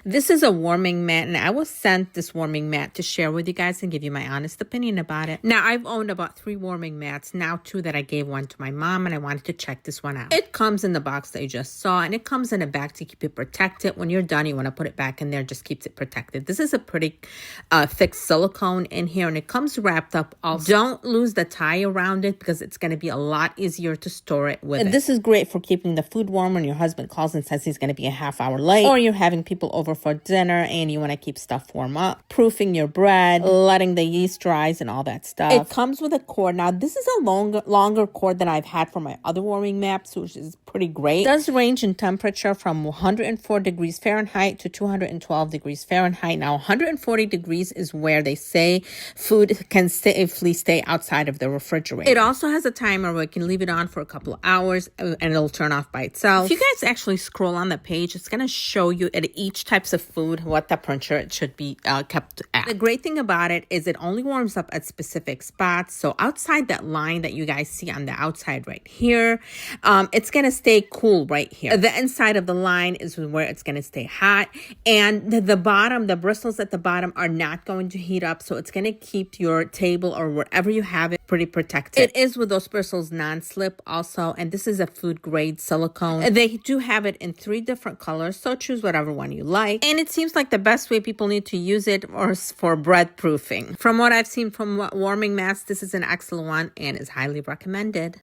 This is a warming mat, and I was sent this warming mat to share with you guys and give you my honest opinion about it. Now, I've owned about 3 warming mats, now 2 that I gave one to my mom, and I wanted to check this one out. It comes in the box that you just saw, and it comes in a bag to keep it protected. When you're done, you want to put it back in there, just keeps it protected. This is a pretty thick silicone in here, and it comes wrapped up also. Don't lose the tie around it because it's going to be a lot easier to store it with. This is great for keeping the food warm when your husband calls and says he's going to be a half hour late, or you're having people over for dinner and you want to keep stuff warm up. Proofing your bread, letting the yeast rise and all that stuff. It comes with a cord. Now, this is a longer cord than I've had for my other warming mats, which is pretty great. It does range in temperature from 104 degrees Fahrenheit to 212 degrees Fahrenheit. Now, 140 degrees is where they say food can safely stay outside of the refrigerator. It also has a timer where you can leave it on for a couple of hours and it'll turn off by itself. If you guys actually scroll on the page, it's going to show you at each types of food what temperature it should be kept at. The great thing about it is it only warms up at specific spots. So outside that line that you guys see on the outside right here, it's going to stay cool right here. The inside of the line is where it's going to stay hot, and the bottom, the bristles at the bottom are not going to heat up, so it's going to keep your table or wherever you have it pretty protected. It is with those bristles non-slip also, and this is a food grade silicone. They do have it in 3 different colors, so choose whatever one you like. And it seems like the best way people need to use it is for bread proofing. From what I've seen from warming mats, this is an excellent one and is highly recommended.